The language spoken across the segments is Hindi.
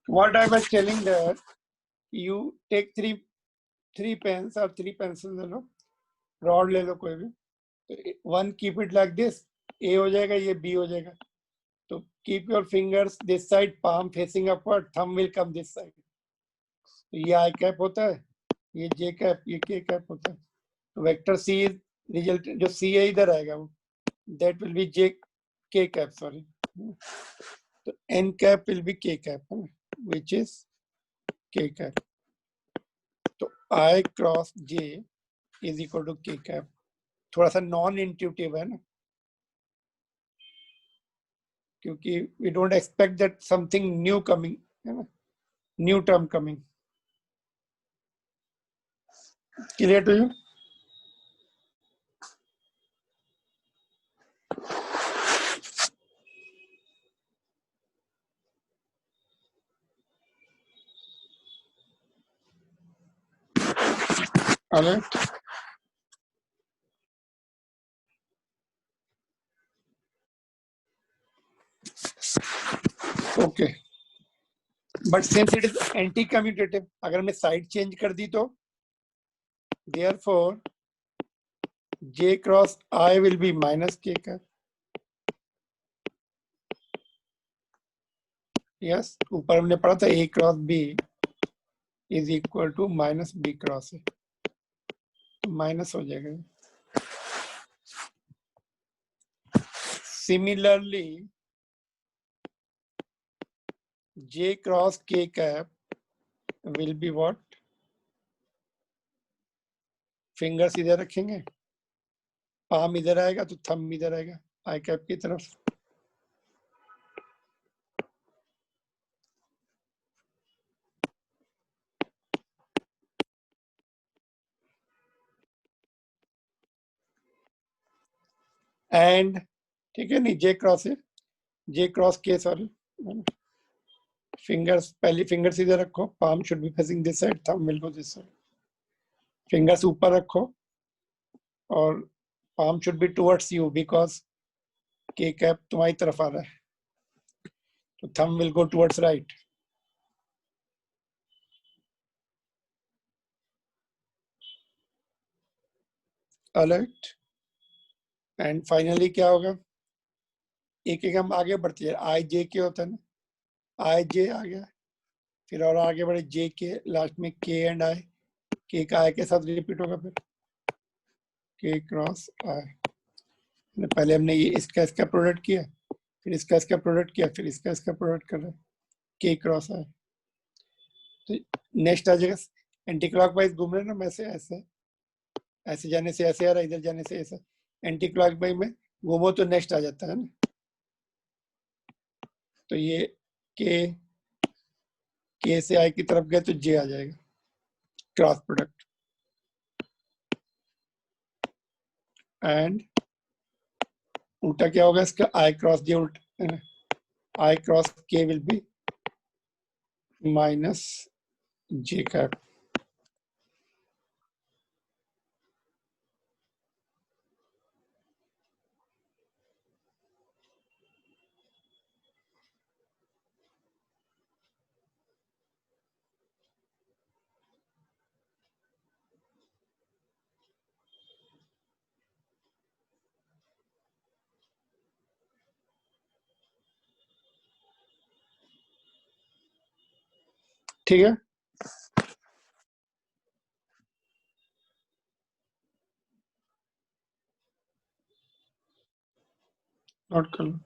What I was telling that you take three pens or three pencils ले लो, rod ले लो कोई भी, one keep it like this, A हो जाएगा, ये B हो जाएगा. तो keep your fingers this side, palm facing upward, thumb will come this side. तो ये I cap होता है, ये J cap, ये K cap होता है. तो vector C is result, जो C है इधर आएगा वो, that will be J K cap, sorry. तो N cap will be K cap, which is K cap. तो I cross J is equal to K cap. थोड़ा सा नॉन इंट्यूटिव है ना, क्योंकि we don't expect that something new coming, है ना, new term coming. Clear to you? All right. Okay. But since it is anti-commutative, अगर मैं साइड चेंज कर दी तो therefore J cross I will be minus K cap. Yes, ऊपर हमने पढ़ा था A cross B is equal to minus B cross A. Minus हो जाएगा. Similarly, J cross K cap will be what? Fingers इधर रखेंगे, पाम इधर आएगा तो थंब इधर आएगा आई कैप की तरफ. एंड ठीक है नहीं, J क्रॉस है, J cross K, sorry. Fingers, पहली फिंगर्स इधर रखो, palm should be facing this side, thumb will go this side. Fingers ऊपर रखो और palm should be towards you because K cap तुम्हारी तरफ आ रहा है, तो thumb will go towards right. Alert. And finally क्या होगा, एक एक हम आगे बढ़ते हैं. आई जे के होता है ना, आई जे आ गया, फिर और आगे बढ़े जे के, लास्ट में के एंड आई, के का आई के साथ रिपीट होगा, फिर के क्रॉस आई. पहले हमने ये इसका प्रोडक्ट किया, फिर इसका प्रोडक्ट किया, फिर इसका प्रोडक्ट कर रहे हैं, के क्रॉस आई. तो नेक्स्ट आ जाएगा एंटी क्लॉकवाइज घूम रहे ना, वैसे ऐसे ऐसे जाने से ऐसे आ रहा है, इधर जाने से ऐसा. एंटी क्लॉकवाइज में घूमो तो नेक्स्ट आ जाता है ना. तो ये के से आई की तरफ गए तो जे आ जाएगा, क्रॉस प्रोडक्ट. एंड उल्टा क्या होगा इसका, आई क्रॉस जे उल्टा, आई क्रॉस के will be minus j cap. ठीक है. नोट कर लो.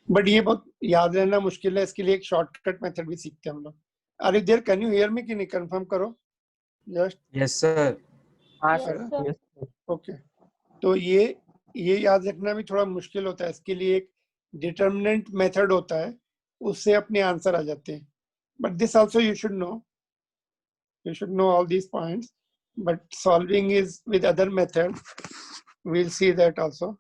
बट ये बहुत याद रहना मुश्किल है, इसके लिए एक शॉर्टकट मेथड भी सीखते हैं हम लोग. अरे there, can you hear me कि नहीं, कंफर्म करो जस्ट. Yes sir. ओके. तो ये याद रखना भी थोड़ा मुश्किल होता है, इसके लिए एक डिटर्मिनेंट मेथड होता है, उससे अपने आंसर आ जाते हैं. But this also you should know all these points, but solving is with other method, we will see that also.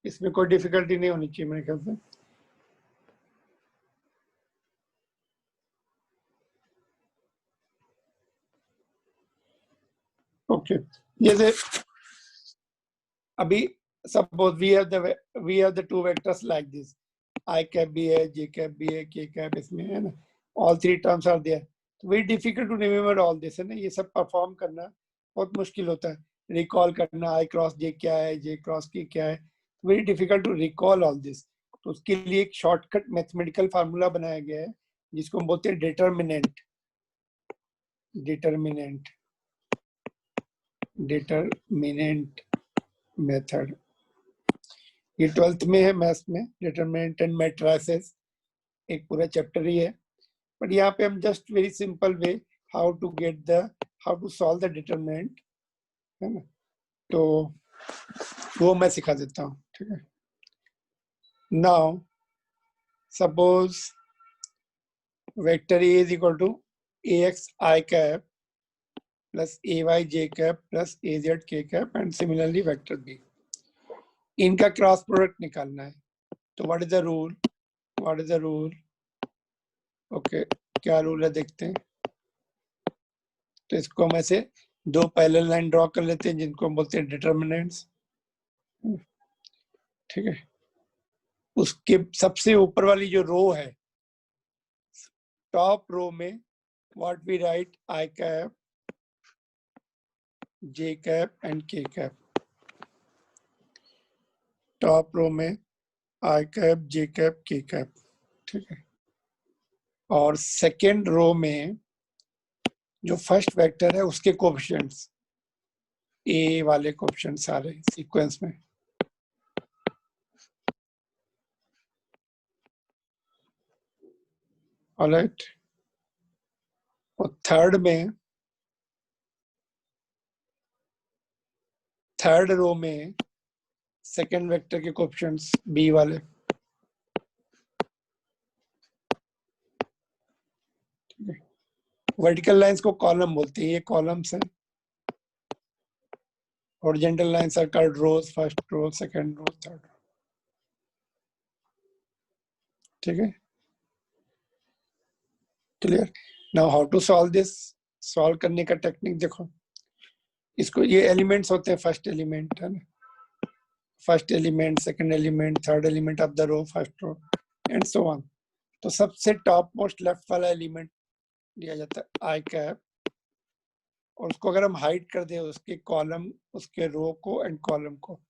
इसमें कोई डिफिकल्टी नहीं होनी चाहिए मेरे ख्याल से. ओके. जैसे अभी suppose we have the two vectors like this, I cap भी है, j cap भी है, k cap इसमें है ना, all three terms are there. Very difficult to remember all this है ना, ये सब परफॉर्म करना बहुत मुश्किल होता है, रिकॉल करना I क्रॉस j क्या है, j क्रॉस k क्या है, very difficult to recall all this. तो उसके लिए एक शॉर्टकट मैथमेटिकल फार्मूला बनाया गया है जिसको हम बोलते हैं डिटरमिनेंट. Determinant determinant method. ये 12th में है मैथ्स में, डिटरमिनेंट एंड मैट्रिसेस, एक पूरा चैप्टर ही है. बट यहाँ पे हम just very simple way how to solve the determinant है ना, तो वो मैं सिखा देता हूँ. ठीक है. Now suppose vector a is equal to ax I cap plus ay j cap plus az k cap and similarly vector b. इनका क्रॉस प्रोडक्ट निकालना है. तो what is the rule? Okay, क्या रूल है देखते हैं. तो इसको हम ऐसे दो पैरेलल लाइन ड्रॉ कर लेते हैं जिनको हम बोलते हैं डिटरमिनेंट्स. ठीक है. उसके सबसे ऊपर वाली जो रो है, टॉप रो में what we write I cap j cap and k cap. Top row में I cap j cap k cap. ठीक है. और सेकेंड रो में जो फर्स्ट वेक्टर है उसके कोएफिशिएंट्स, ए वाले कोएफिशिएंट्स सारे सीक्वेंस में. ऑलराइट. और थर्ड रो में सेकेंड वेक्टर के कोएफिशिएंट्स बी वाले. ठीक है. वर्टिकल लाइंस को कॉलम बोलते हैं, ये कॉलम्स हैं. Horizontal lines are called rows, first row, second row, third row. ठीक है. Clear. Now how to solve this. Solve करने का टेक्निक देखो. इसको ये एलिमेंट्स होते हैं, फर्स्ट एलिमेंट है ना, first element, second element, third element of the row, first row and so on. तो सबसे टॉप मोस्ट लेफ्ट वाला एलिमेंट लिया जाता है I cap, और उसको अगर हम हाइड कर दें उसके कॉलम, उसके रो को एंड कॉलम को,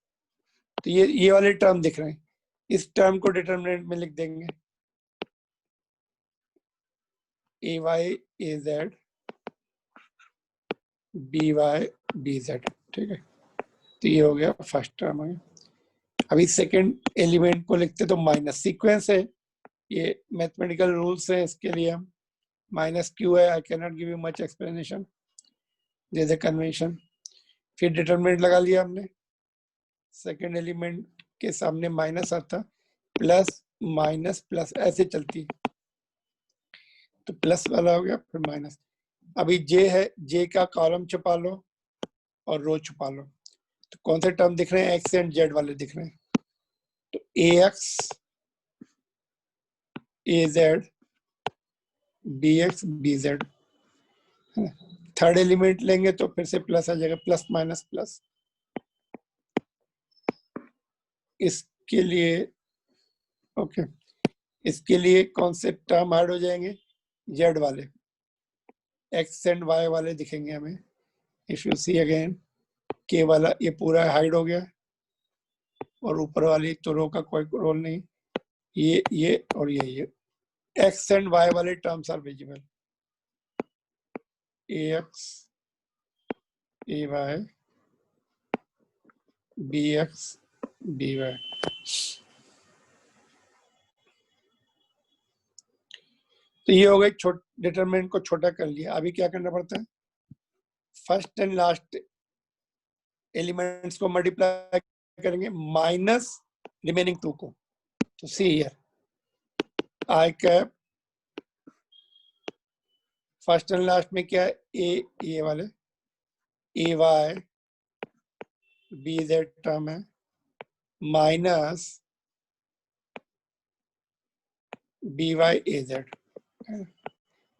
तो ये वाले टर्म दिख रहे हैं. इस टर्म को डिटरमिनेंट में लिख देंगे ay az by bz. ठीक है. तो ये हो गया फर्स्ट टर्म हो गया. अभी सेकंड एलिमेंट को लिखते तो माइनस, सीक्वेंस है ये, मैथमेटिकल रूल्स हैं इसके लिए. हम माइनस क्यू है, I can not give you much explanation, this is a convention. फिर डिटरमिनेंट लगा लिया हमने, सेकंड एलिमेंट के सामने माइनस आता, प्लस माइनस प्लस ऐसे चलती, तो प्लस वाला हो गया फिर माइनस. अभी जे है, जे का कॉलम छुपा लो और रो छुपा लो. तो कौन से टर्म दिख रहे हैं? एक्स एंड जेड वाले दिख रहे हैं. तो A x A z B x B z. Third element लेंगे तो फिर से प्लस आ जाएगा, प्लस माइनस प्लस. इसके लिए ओके, इसके लिए कौन से टर्म ऐड हो जाएंगे? जेड वाले, एक्स एंड वाई वाले दिखेंगे हमें. इफ यू सी अगेन, के वाला ये पूरा हाइड हो गया, और ऊपर वाली तो रो का कोई रोल नहीं, ये और ये एक्स एंड वाई वाले terms are visible. A x a y b x b y. तो ये हो गई डिटरमिनेंट को छोटा कर लिया. अभी क्या करना पड़ता है? फर्स्ट एंड लास्ट एलिमेंट्स को मल्टीप्लाई करेंगे माइनस रिमेनिंग टू को. तो see here, I cap first and last में क्या है? ए वाले, ए वाई बी जेड टर्म है, माइनस बी वाई ए जेड.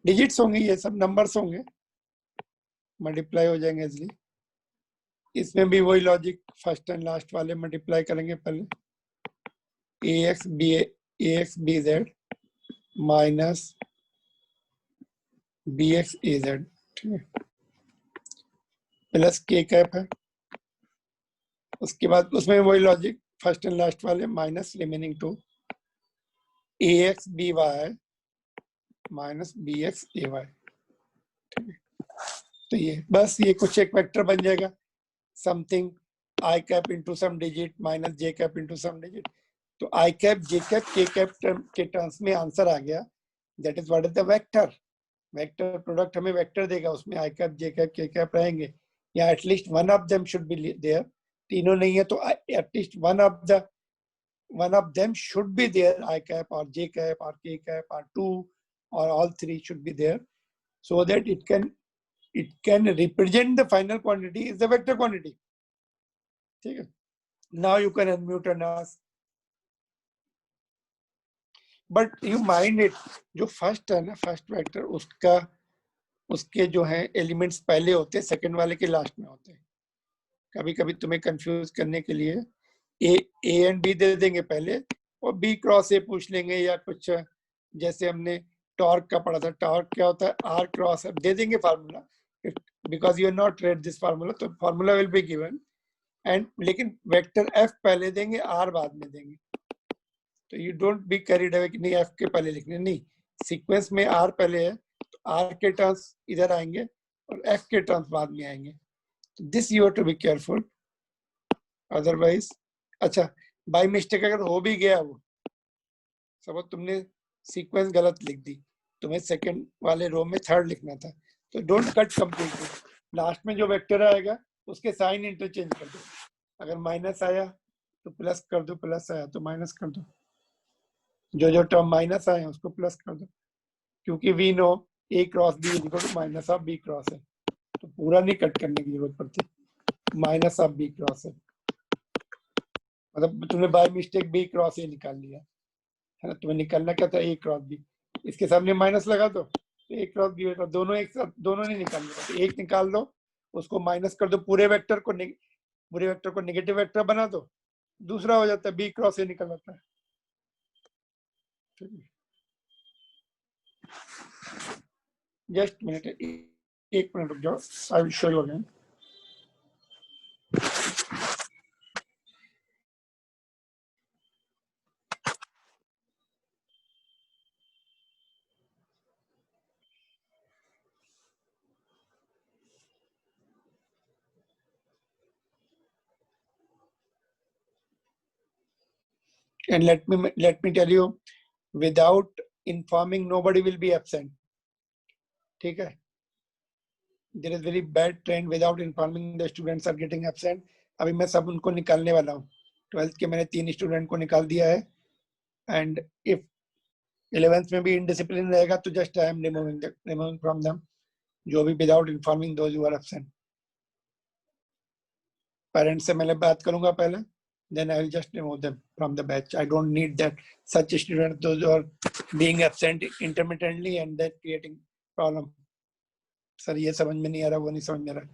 डिजिट्स होंगे, ये सब नंबर्स होंगे, मल्टीप्लाई हो जाएंगे इसलिए. इसमें भी वही लॉजिक, फर्स्ट एंड लास्ट वाले मल्टीप्लाई करेंगे पहले, ax bz minus bx az, ठीक है, प्लस k कैप है। उसके बाद उसमें वही लॉजिक, फर्स्ट एंड लास्ट वाले minus remaining to ax by minus bx ay, ठीक है। तो ये बस ये कुछ एक वेक्टर बन जाएगा, something i cap into some digit minus j cap into some digit. तो i cap j cap k cap के टर्म्स में आंसर आ गया, that is what is the vector. Vector product हमें वेक्टर देगा, उसमें i cap j cap k cap रहेंगे, या at least one of them should be there. तीनों नहीं है तो at least one of them should be there, I cap or j cap or k cap or two or all three should be there, so that it can represent the final quantity is the vector quantity, ठीक है। Now you can unmute and ask, but you mind it, जो फर्स्ट है ना, फर्स्ट वेक्टर, उसके जो है एलिमेंट्स पहले होते हैं, सेकंड वाले के लास्ट में होते हैं। कभी कभी तुम्हें कंफ्यूज करने के लिए ए एंड बी दे देंगे पहले और बी क्रॉस ए पूछ लेंगे, या कुछ जैसे हमने टॉर्क का पढ़ा था, टॉर्क क्या होता है, आर क्रॉस, दे देंगे formula, because you are not read this formula, तो formula will be given and, लेकिन वेक्टर एफ पहले देंगे, आर बाद में देंगे। तो you don't be carried away कि नहीं एफ के पहले लिखने, नहीं, सीक्वेंस में आर पहले है तो आर के टर्म्स इधर आएंगे और एफ के टर्म्स बाद में आएंगे। This you have to be careful, otherwise. अच्छा, बाय मिस्टेक अगर हो भी गया वो, सपोज तुमने सीक्वेंस गलत लिख दी, तुम्हें सेकंड वाले रो में थर्ड लिखना था, तो डोंट कट कंप्लीटली, लास्ट में जो वेक्टर आएगा उसके साइन इंटरचेंज कर दो। अगर माइनस आया तो प्लस कर दो, प्लस आया तो माइनस कर दो, जो टर्म माइनस आए उसको प्लस कर दो, क्योंकि we know a cross b equal to minus of b cross है, तो पूरा नहीं कट करने की जरूरत पड़ती, माइनस ऑफ बी क्रॉस है, मतलब तुमने by mistake b cross a निकाल लिया है ना, तुम्हें निकालना क्या था, ए क्रॉस बी, इसके सामने माइनस लगा दो तो ए क्रॉस बी होगा, दोनों एक साथ, दोनों नहीं निकालने का, तो एक निकाल दो, उसको माइनस कर दो, पूरे वेक्टर को नेगेटिव वेक्टर बना दो, दूसरा हो जाता है बी क्रॉस ए निकल आता है। जस्ट मिनट, एक मिनट रुक जाओ, I will show you again. And let me tell you, without informing nobody will be absent, ठीक है। There is very bad trend, without informing the students are getting absent। अभी मैं सब उनको निकालने वाला हूँ, 12th के मैंने 3 स्टूडेंट को निकाल दिया है, एंड इफ 11th में भी इनडिसिप्लिन रहेगा तो just I am removing from them, जो भी without informing those who are absent. Parents से मैं बात करूंगा पहले, then I will just remove them from the batch. I don't need that such students those who are being absent intermittently and that creating problem. Sir ये समझ में नहीं आ रहा, वो नहीं समझ में आ रहा,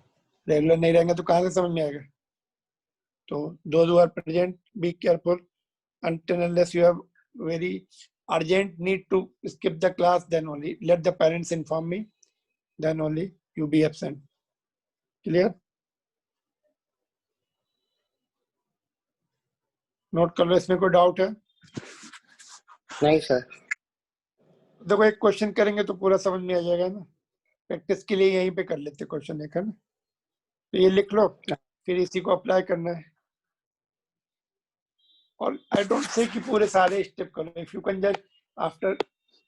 रेगुलर नहीं रहेंगे तो कहाँ से समझ में आएगा। तो those who are present, be careful until unless you have very urgent need to skip the class, then only let the parents inform me, then only you be absent. Clear? Note कर लो, इसमें कोई डाउट है? नहीं सर। देखो एक क्वेश्चन करेंगे तो पूरा समझ में आ जाएगा ना, प्रैक्टिस के लिए यहीं पे कर लेते क्वेश्चन एक, है ना। तो ये लिख लो, फिर इसी को अप्लाई करना है, और आई डोंट से कि पूरे सारे स्टेप करो, if you can just after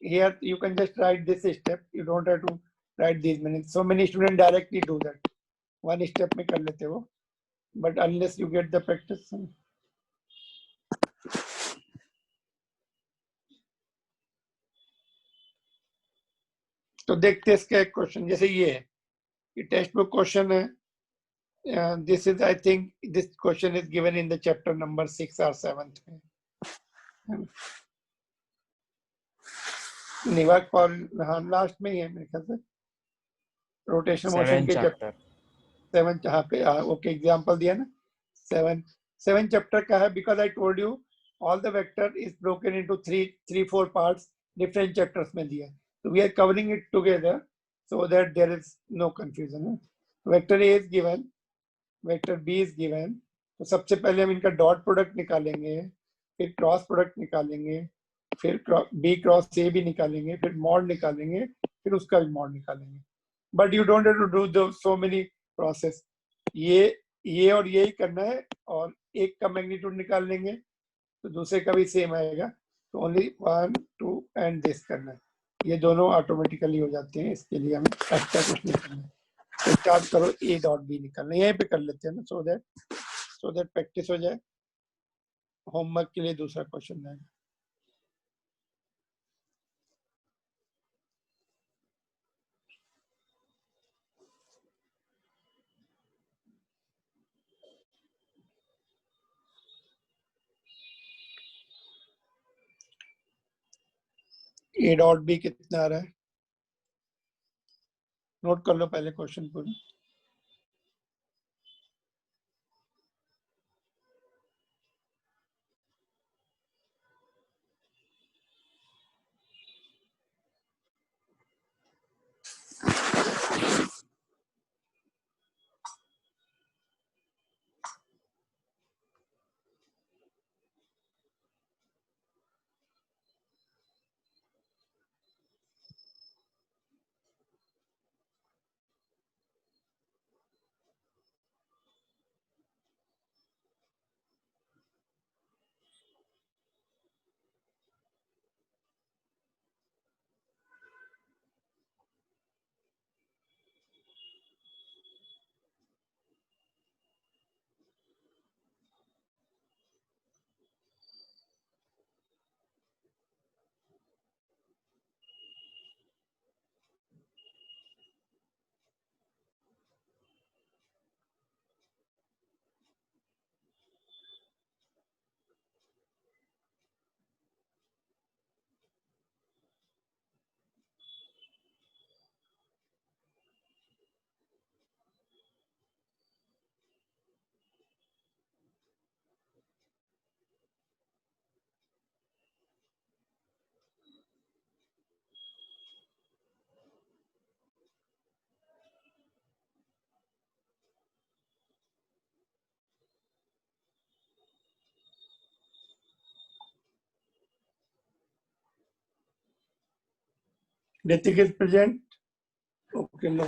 here you can just write this step, you don't have to write this many, so many student directly do that, one step में कर लेते हो, but unless you get the practice. तो देखते हैं इसका एक क्वेश्चन, जैसे ये है, ये टेक्स्ट बुक क्वेश्चन है, this is I think this question is given in the chapter number 6 or 7th में, निवाक फॉर, हाँ लास्ट में ही है मेरे ख्याल से, रोटेशन मोशन के चैप्टर, 7 जहाँ पे ओके एग्जांपल दिया ना 7 चैप्टर का है because I told you all the vector is broken into 3 4 parts different chapters में दिया है तो we are covering it together so that there is no confusion है. Vector A is given, vector B is given. तो सबसे पहले हम इनका डॉट प्रोडक्ट निकालेंगे फिर क्रॉस प्रोडक्ट निकालेंगे फिर B क्रॉस A भी निकालेंगे फिर मॉड निकालेंगे फिर उसका भी मॉड निकालेंगे but you don't have to do so many process ये और ये ही करना है और एक का मैग्नीट्यूड निकाल लेंगे तो दूसरे का भी सेम आएगा तो ओनली 1 2 एंड दिस करना है ये दोनों ऑटोमेटिकली हो जाते हैं इसके लिए हमें एक्स्ट्रा कुछ नहीं करना है तो स्टार्ट करो ए डॉट बी निकालना यहीं पे कर लेते हैं ना सो दैट प्रैक्टिस हो जाए होमवर्क के लिए दूसरा क्वेश्चन आएगा ए डॉट बी कितना आ रहा है नोट कर लो पहले क्वेश्चन पूरा ऋतिक इज प्रेजेंट ओके लो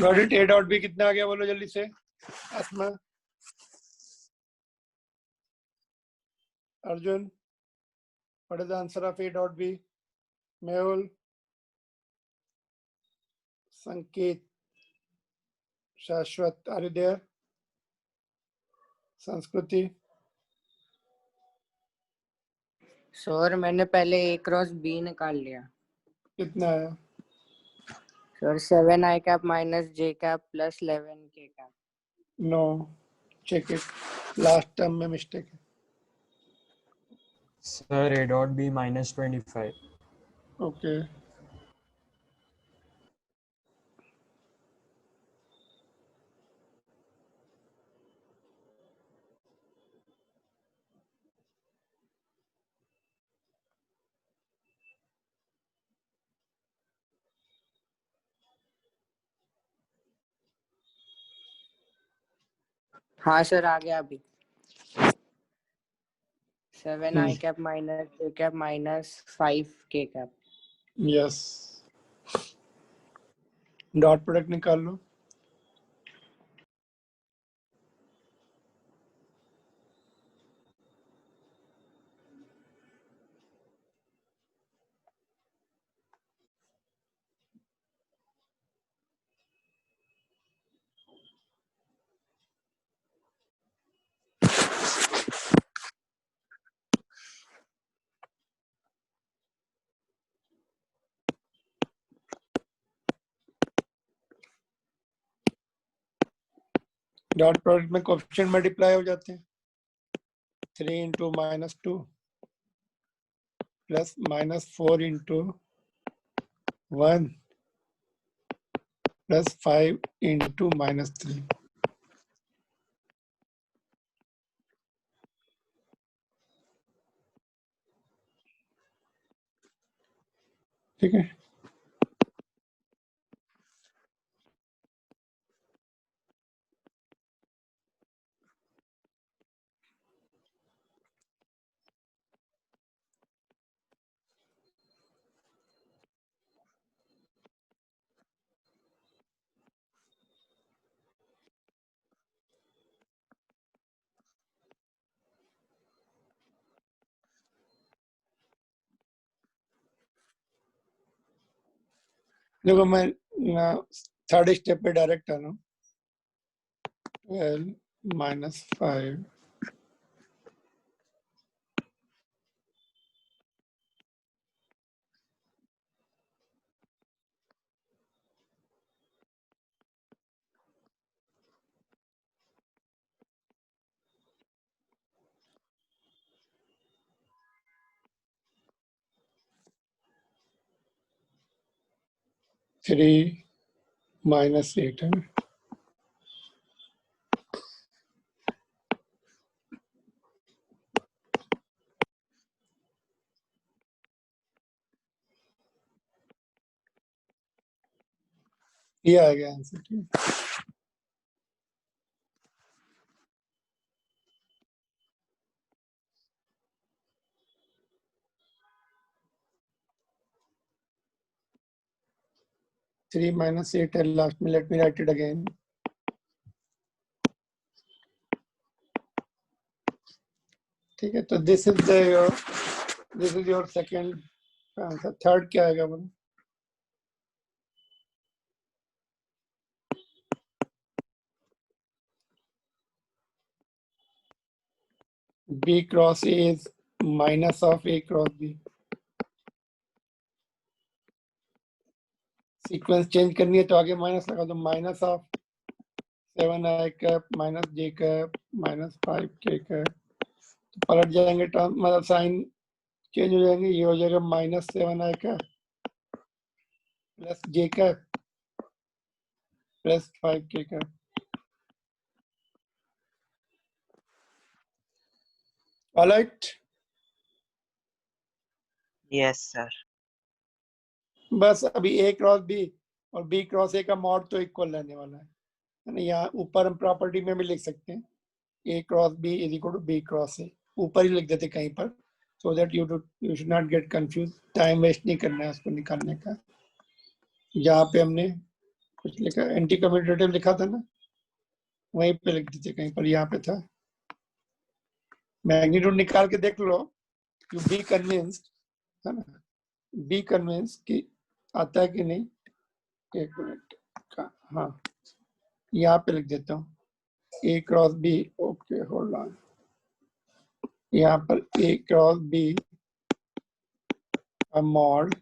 got it A dot B कितना आ गया बोलो जल्दी से Aasma Arjun what is the answer of A dot B Mehul Sanket Shashwat are you there Sanskriti sir मैंने पहले ए क्रॉस बी निकाल लिया कितना है sir 7 i cap minus j cap plus 11 k cap no check it last term में मिस्टेक है Sir, A dot B minus 25. Okay हाँ सर आ गया अभी 7 i cap minus j cap minus 5 के कैप यस डॉट प्रोडक्ट निकाल लो डॉट प्रोडक्ट में कोएफिशिएंट मल्टीप्लाई हो जाते हैं 3 into -2 plus -4 into 1 plus 5 into -3 ठीक है। देखो मैं थर्ड स्टेप पे डायरेक्ट आ रहा हूँ 12 -5 3 -8 है। ये आ गया आंसर। ठीक है। थ्री -8 है लास्ट में। Let me right it again. ठीक है, तो this is your second answer. Third क्या आएगा बोलो? B cross A is minus of A cross B। Sequence change करनी है तो आगे माइनस लगा दो। Minus of 7i cap minus J cap minus 5k cap. तो पलट जाएंगे टर्म, मतलब साइन चेंज हो जाएंगे। ये हो जाएगा -7i cap plus J cap plus 5k cap. Alright, yes sir. बस अभी A क्रॉस B और B क्रॉस A का मॉड तो इक्वल रहने वाला है ना। यहाँ ऊपर हम प्रॉपर्टी में भी लिख सकते हैं A cross B is equal to B cross A। ऊपर ही लिख देते कहीं पर, so that you should not get confuse. Time waste नहीं करना है उसको निकालने का। जहाँ पे हमने कुछ लिखा एंटी कम्यूटेटिव लिखा था ना, वहीं पे लिख देते कहीं पर। यहाँ पे था मैग्नीट्यूड निकाल के देख लो। यू बी कन्विंस्ड, है ना, बी कन्विंस कि आता है कि नहीं। एक मिनट का, हाँ यहाँ पे लिख देता हूँ A cross B। Okay hold on. यहाँ पर A क्रॉस B का mod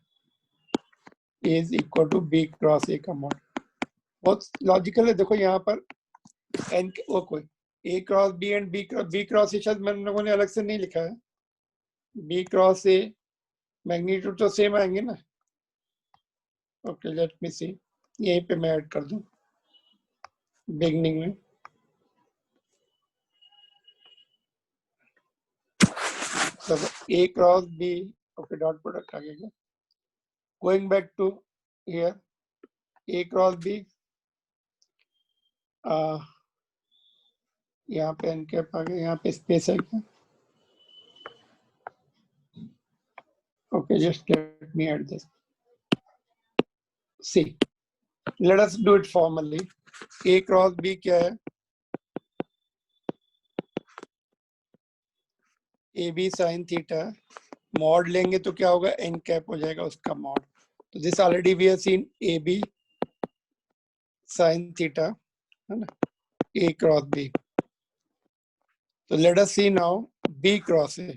is equal to B cross A का मॉड। बहुत लॉजिकल है। देखो यहाँ पर एन वो कोई A cross B and B cross A शायद मैंने लोगों ने अलग से नहीं लिखा है। B क्रॉस A मैग्नीट्यूड तो सेम आएंगे ना। ओके लेट मी सी, यहीं पे मैं ऐड कर दूं बिगनिंग में। तो A cross B, okay dot product आ गया। Going back to here A cross B, यहाँ पे एन कैप आ गया, यहाँ पे स्पेस है क्या? Okay just let me add this. See, let us do it formally. A cross B क्या है? AB sine theta. मॉड लेंगे तो क्या होगा? एन कैप हो जाएगा उसका मॉड। तो this already we have seen AB sine theta, है ना, A क्रॉस B। तो let us see now B cross A।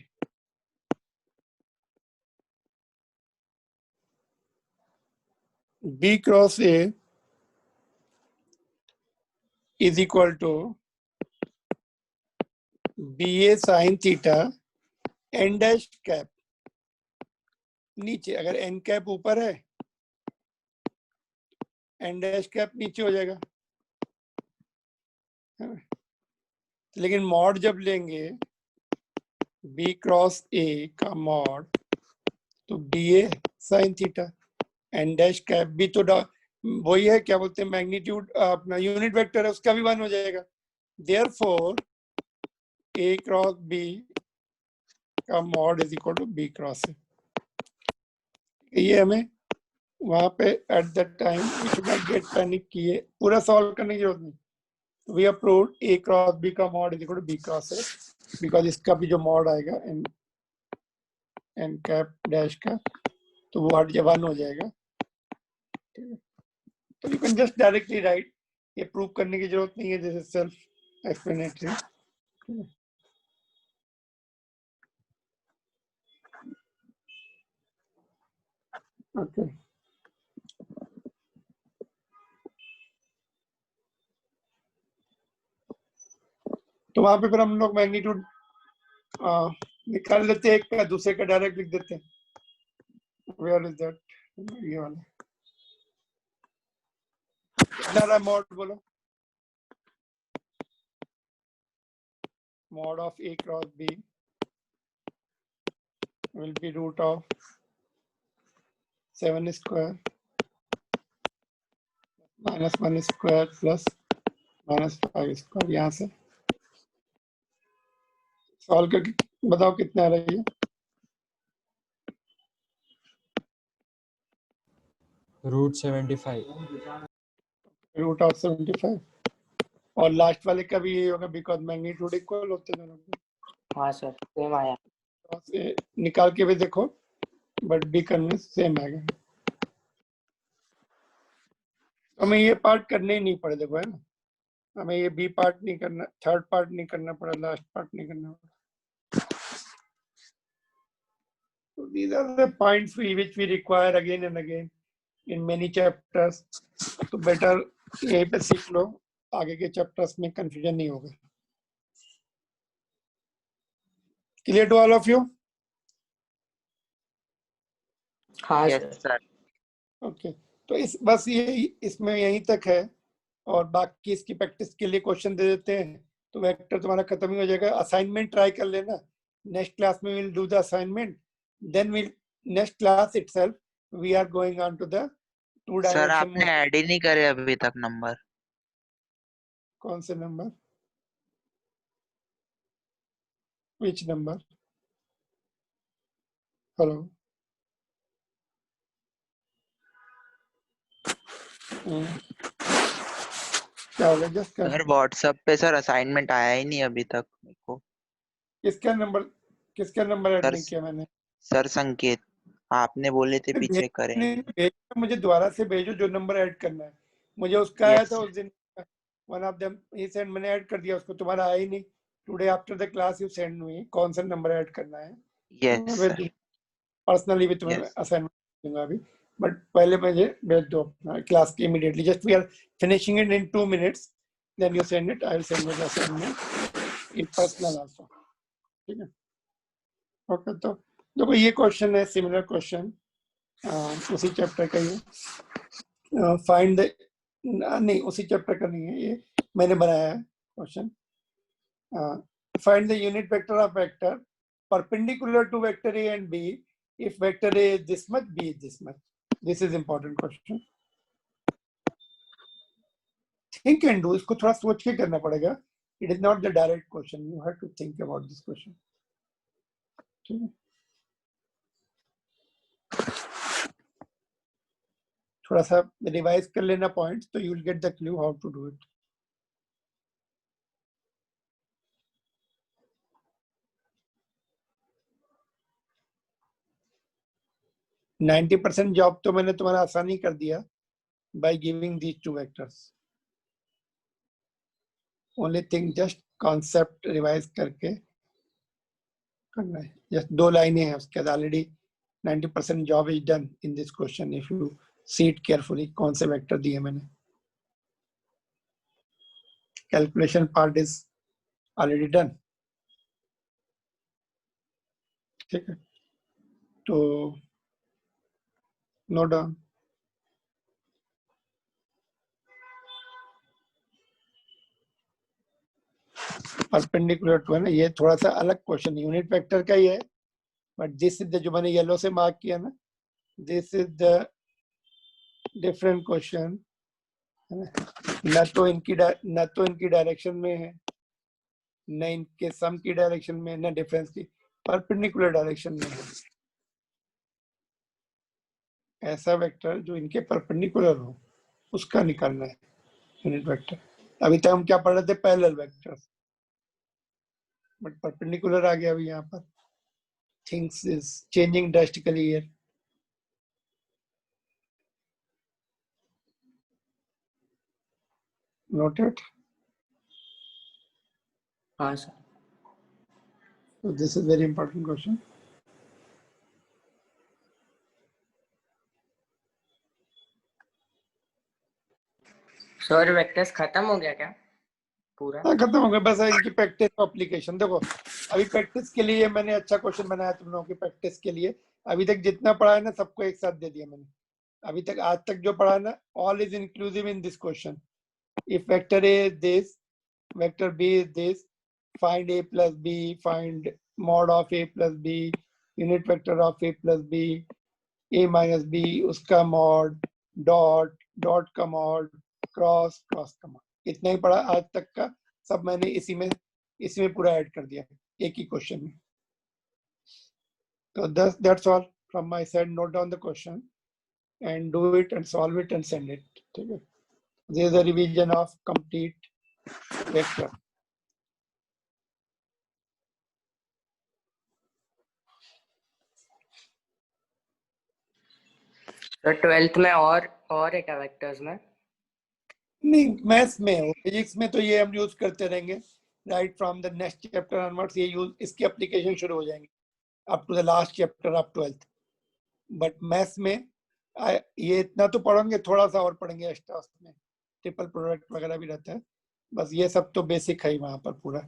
B cross A is equal to BA sin theta n dash cap नीचे, अगर n कैप ऊपर है n डैश कैप नीचे हो जाएगा, है ना? लेकिन मॉड जब लेंगे B क्रॉस A का मॉड, तो BA sin theta n dash cap भी तो वही है, क्या बोलते हैं, मैग्नीट्यूड अपना यूनिट वेक्टर है, उसका भी 1 हो जाएगा। देयरफॉर A क्रॉस B का mod is equal to B cross A। ये हमें वहां पे at that time we should not get panic किए, पूरा सॉल्व करने की जरूरत नहीं। We approved A cross B का mod is equal to B cross A, because इसका भी जो मॉड आएगा n कैप डैश का, तो वो 1 हो जाएगा। तो you can just directly right, ये प्रूव करने की जरूरत नहीं है, this is self explanatory. Okay, तो वहां पे फिर हम लोग मैग्नीट्यूड निकाल लेते हैं, एक का दूसरे का डायरेक्ट लिख देते हैं। वेयर इज दैट, ये वाला कितना रहा मॉड, बोलो। Mod of A cross B will be root of 7 square minus 1 square plus minus 5 square। यहाँ से सॉल्व करके बताओ कितना आ रही है। √75। रूट ऑफ 75, और लास्ट वाले का भी यही होगा, बिकॉज मैग्नीट्यूड इक्वल होते हैं दोनों के। हाँ सर सेम आया। से निकाल के भी देखो, बट बी करने सेम आएगा। हमें ये पार्ट करने ही नहीं पड़े, देखो, है ना, हमें ये बी पार्ट नहीं करना, थर्ड पार्ट नहीं करना पड़ा, लास्ट पार्ट नहीं करना पड़ा। So these are the points which we require again and again in many chapters. तो बेटर यहीं पे सीख लो, आगे के चैप्टर्स में कंफ्यूजन नहीं होगा। Clear to all of you? हाँ यस सर। सर। ओके, तो बस ये इसमें यहीं तक है, और बाकी इसकी प्रैक्टिस के लिए क्वेश्चन दे देते हैं, तो वेक्टर तुम्हारा खत्म ही हो जाएगा। असाइनमेंट ट्राई कर लेना, नेक्स्ट क्लास में will do the assignment, then will next class itself we are going on to the 2 sir dimension. आपने ऐड ही नहीं करे अभी तक नंबर। कौन से नंबर? Which number? हेलो, क्या हो गया? जस्ट कर, सर व्हाट्सएप पे सर असाइनमेंट आया ही नहीं अभी तक मेरे को। किसका नंबर ऐड सर नहीं किया मैंने? सर संकेत आपने बोले थे पीछे करेंगे। भेजो, मुझे दोबारा से भेजो जो नंबर ऐड करना है। मुझे उसका आया यस था उस दिन, one of them he send, मैंने ऐड कर दिया उसको, तुम्हारा आया ही नहीं। Today after the class you send me कौन सा नंबर ऐड करना है, यस सर पर्सनली भी तुम्हें यस असाइनमेंट दूंगा अभी, बट पहले मुझे भेज दो अपना क्लास के immediately, just we are finishing it in 2 minutes, then you send it, I will send you the assignment in personal also, ठीक है? ओके, तो देखो ये क्वेश्चन है, सिमिलर क्वेश्चन उसी चैप्टर का ही है। फाइंड द, नहीं उसी चैप्टर का नहीं है, ये मैंने बनाया है question. Find the unit vector of vector perpendicular to vector A and B if vector A is this much, B is this much. This is important question. Think and do, इसको थोड़ा सोच के करना पड़ेगा. It is not the direct question. You have to think about this question. ठीक है? थोड़ा सा रिवाइज कर लेना पॉइंट्स, तो you will get the clue how to do it. %90 job तो मैंने तुम्हारा आसानी कर दिया by giving these two vectors. Only thing just concept revise करके करना है, just 2 लाइनें हैं उसके बाद already 90% job is done in this question if you see it carefully. कौन से वेक्टर दिए मैंने, calculation part is already done. ठीक है, तो नोट डाउन। परपेंडिकुलर टू है ना, ये थोड़ा सा अलग क्वेश्चन यूनिट वेक्टर का ही है, बट दिस इज द जो मैंने येलो से मार्क किया ना, this is the different question, न तो इनकी डायरेक्शन में है, न इनके सम की डायरेक्शन में, न डिफरेंस की, परपेंडिकुलर डायरेक्शन में है। ऐसा वेक्टर जो इनके परपेंडिकुलर हो उसका निकालना है यूनिट वेक्टर। अभी तक हम क्या पढ़ रहे थे, पैरेलल वेक्टर्स, बट परपेंडिकुलर आ गया अभी यहाँ पर। Things is changing drastically here. Noted. हाँ sir. So this is very important question. Sir vectors खत्म हो गया क्या पूरा? हाँ, खत्म हो गया, बस इनकी प्रैक्टिस एप्लीकेशन देखो। अभी प्रैक्टिस के लिए मैंने अच्छा क्वेश्चन बनाया तुम लोगों की प्रैक्टिस के लिए। अभी तक जितना पढ़ा है ना सबको एक साथ दे दिया मैंने। अभी तक आज तक जो पढ़ा ना, all is inclusive in this question. If vector a is this, vector b is this, find a plus b, find mod of a plus b, unit vector of a plus b, a minus b उसका मॉड, डॉट डॉट का मॉड, क्रॉस क्रॉस का मॉड, इतना ही पढ़ा आज तक का। सब मैंने इसी में पूरा ऐड कर दिया एक ही क्वेश्चन में। तो that's all from my side. Note down the question and do it and solve it and send it. ठीक है, this is the revision of complete vector. Sir 12th में और है क्या वेक्टर्स में? नहीं, मैथ्स में हो, फिजिक्स में तो ये हम यूज करते रहेंगे। Right from the next chapter onwards ये यूज, इसकी एप्लीकेशन शुरू हो जाएंगे up to the last chapter of 12th। बट मैथ्स में ये इतना तो पढ़ेंगे, थोड़ा सा और पढ़ेंगे एक्स्ट्रा, उसमें ट्रिपल प्रोडक्ट वगैरह भी रहता है। बस ये सब तो बेसिक है ही वहाँ पर। पूरा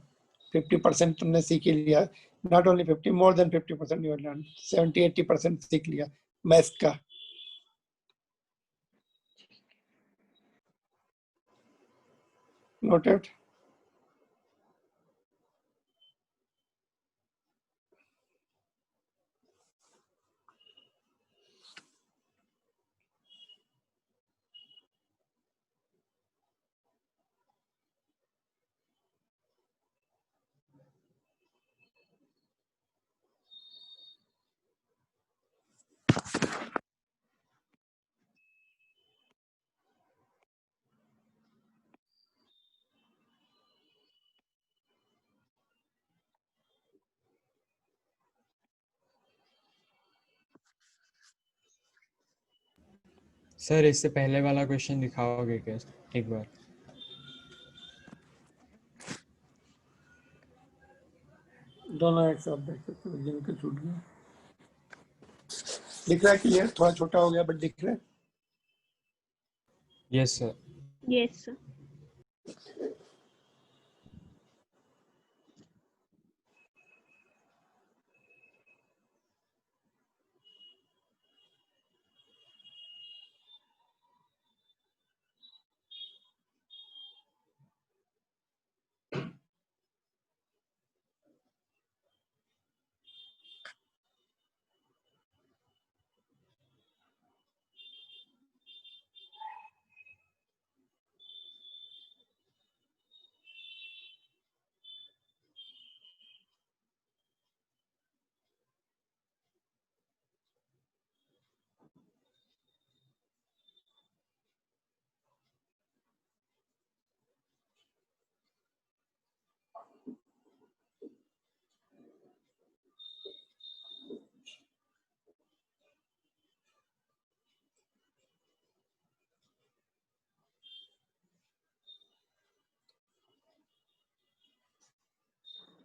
50% तुमने सीख ही लिया, not only 50, more than 50% you learn, 70-80% सीख लिया मैथ्स का। नोटेड। सर इससे पहले वाला क्वेश्चन दिखाओगे क्या एक बार? दोनों एक साथ देख सकते हो, जिनके छूट गया। दिख रहा है क्लियर? थोड़ा छोटा हो गया बट दिख रहा है। Yes sir. Yes, sir.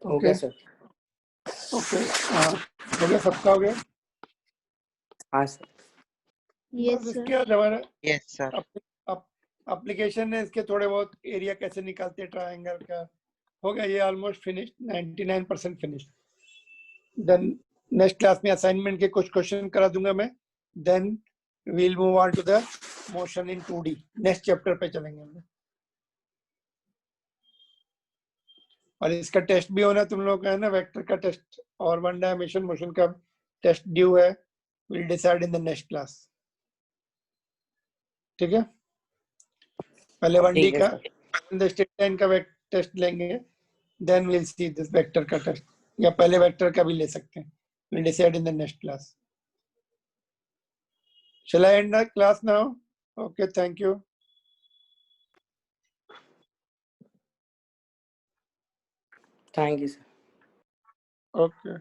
हो गया सर। ओके, हो गया, सबका हो गया। हाँ सर। Yes, बस sir. इसके बाद हमारा यस सर। एप्लीकेशन है, इसके थोड़े बहुत एरिया कैसे निकालते हैं ट्रायंगल का, हो गया ये almost finish, 99% finish. Then next class में असाइनमेंट के कुछ क्वेश्चन करा दूंगा मैं, then we'll move on to the motion in 2D। Next chapter पे चलेंगे हम लोग। और इसका टेस्ट भी होना तुम लोग का है ना, वेक्टर का टेस्ट और वन डायमेंशन मोशन का टेस्ट ड्यू है, will decide in the next class. ठीक है, पहले 1D ठीक है का सर। स्ट्रेट लाइन का टेस्ट लेंगे, then will see this vector का टेस्ट, या पहले वेक्टर का भी ले सकते हैं, will decide in the next class. Shall I end the class now? Okay, thank you. Thank you sir. Okay.